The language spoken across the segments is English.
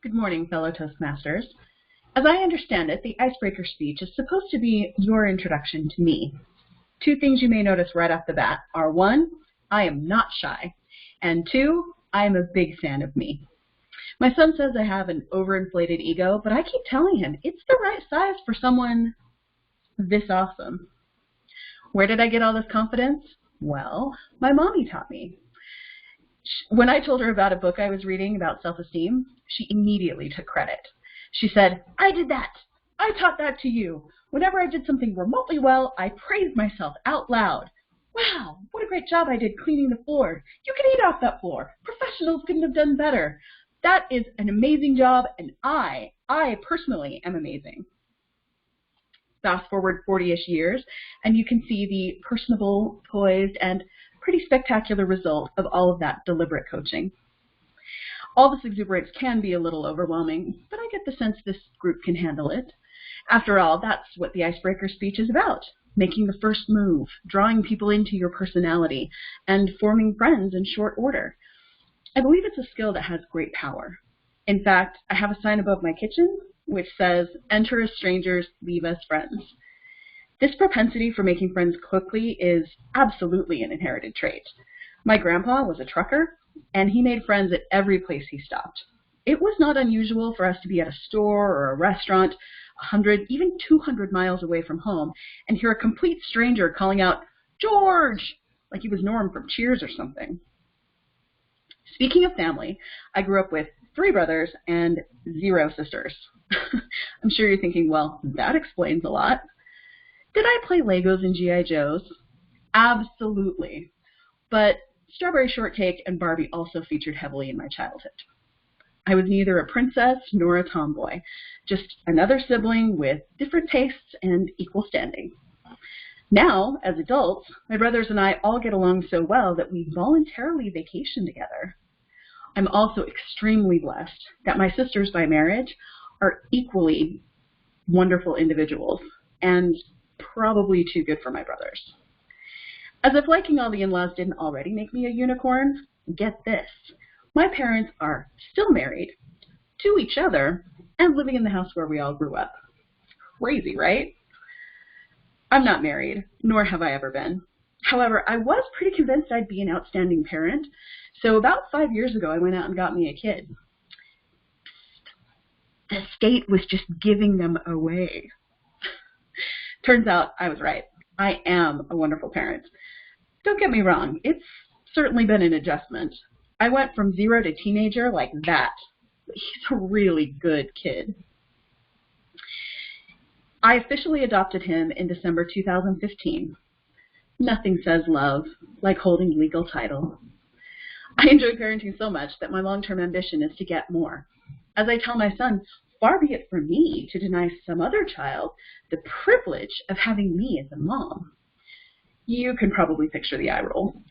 Good morning, fellow Toastmasters. As I understand it, the Icebreaker speech is supposed to be your introduction to me. Two things you may notice right off the bat are, one, I am not shy, and two, I am a big fan of me. My son says I have an overinflated ego, but I keep telling him it's the right size for someone this awesome. Where did I get all this confidence? Well, my mommy taught me. When I told her about a book I was reading about self-esteem, she immediately took credit. She said, "I did that. I taught that to you. Whenever I did something remotely well, I praised myself out loud. Wow, what a great job I did cleaning the floor. You can eat off that floor. Professionals couldn't have done better. That is an amazing job, and I personally am amazing." Fast forward 40-ish years, and you can see the personable, poised, and pretty spectacular result of all of that deliberate coaching. All this exuberance can be a little overwhelming, but I get the sense this group can handle it. After all, that's what the Icebreaker speech is about, making the first move, drawing people into your personality, and forming friends in short order. I believe it's a skill that has great power. In fact, I have a sign above my kitchen which says, "Enter as strangers, leave as friends." This propensity for making friends quickly is absolutely an inherited trait. My grandpa was a trucker, and he made friends at every place he stopped. It was not unusual for us to be at a store or a restaurant 100, even 200 miles away from home and hear a complete stranger calling out, "George!" like he was Norm from Cheers or something. Speaking of family, I grew up with 3 brothers and 0 sisters. I'm sure you're thinking, well, that explains a lot. Did I play Legos and G.I. Joes? Absolutely. But Strawberry Shortcake and Barbie also featured heavily in my childhood. I was neither a princess nor a tomboy, just another sibling with different tastes and equal standing. Now, as adults, my brothers and I all get along so well that we voluntarily vacation together. I'm also extremely blessed that my sisters by marriage are equally wonderful individuals and probably too good for my brothers. As if liking all the in-laws didn't already make me a unicorn, get this. My parents are still married to each other and living in the house where we all grew up. Crazy, right? I'm not married, nor have I ever been. However, I was pretty convinced I'd be an outstanding parent, so about 5 years ago I went out and got me a kid. The state was just giving them away. Turns out I was right. I am a wonderful parent. Don't get me wrong, it's certainly been an adjustment. I went from 0 to teenager like that. He's a really good kid. I officially adopted him in December 2015. Nothing says love like holding legal title. I enjoy parenting so much that my long-term ambition is to get more. As I tell my son, far be it from me to deny some other child the privilege of having me as a mom. You can probably picture the eye roll.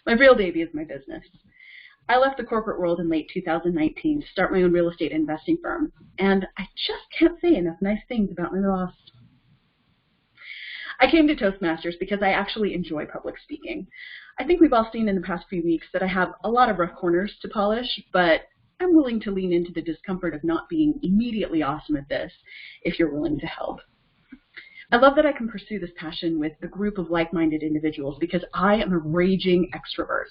My real baby is my business. I left the corporate world in late 2019 to start my own real estate investing firm, and I just can't say enough nice things about my boss. I came to Toastmasters because I actually enjoy public speaking. I think we've all seen in the past few weeks that I have a lot of rough corners to polish, but I'm willing to lean into the discomfort of not being immediately awesome at this if you're willing to help. I love that I can pursue this passion with a group of like-minded individuals because I am a raging extrovert.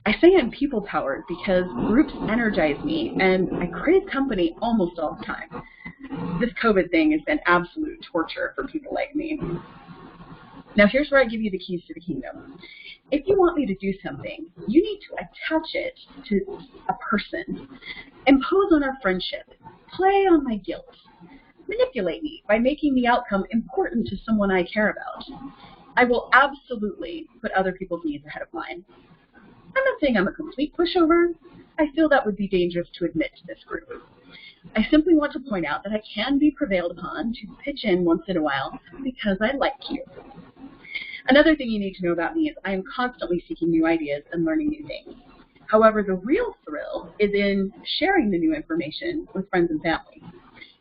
I say I'm people-powered because groups energize me, and I crave company almost all the time. This COVID thing has been absolute torture for people like me. Now here's where I give you the keys to the kingdom. If you want me to do something, you need to attach it to a person, impose on our friendship, play on my guilt, manipulate me by making the outcome important to someone I care about. I will absolutely put other people's needs ahead of mine. I'm not saying I'm a complete pushover. I feel that would be dangerous to admit to this group. I simply want to point out that I can be prevailed upon to pitch in once in a while because I like you. Another thing you need to know about me is I am constantly seeking new ideas and learning new things. However, the real thrill is in sharing the new information with friends and family.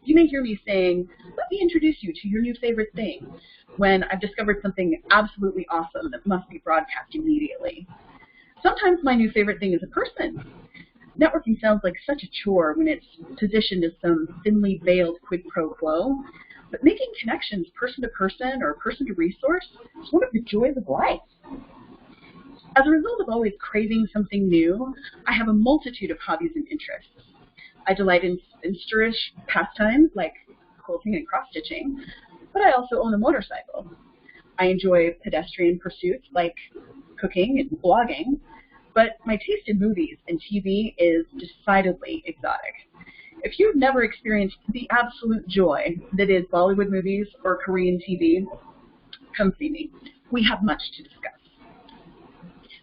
You may hear me saying, "Let me introduce you to your new favorite thing," when I've discovered something absolutely awesome that must be broadcast immediately. Sometimes my new favorite thing is a person. Networking sounds like such a chore when it's positioned as some thinly veiled quid pro quo, but making connections person to person or person to resource is one of the joys of life. As a result of always craving something new, I have a multitude of hobbies and interests. I delight in spinster-ish pastimes like quilting and cross-stitching, but I also own a motorcycle. I enjoy pedestrian pursuits like cooking and blogging, but my taste in movies and TV is decidedly exotic. If you've never experienced the absolute joy that is Bollywood movies or Korean TV, come see me. We have much to discuss.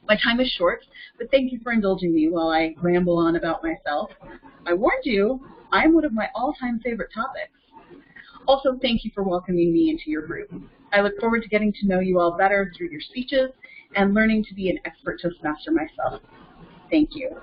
My time is short, but thank you for indulging me while I ramble on about myself. I warned you, I'm one of my all-time favorite topics. Also, thank you for welcoming me into your group. I look forward to getting to know you all better through your speeches and learning to be an expert Toastmaster myself. Thank you.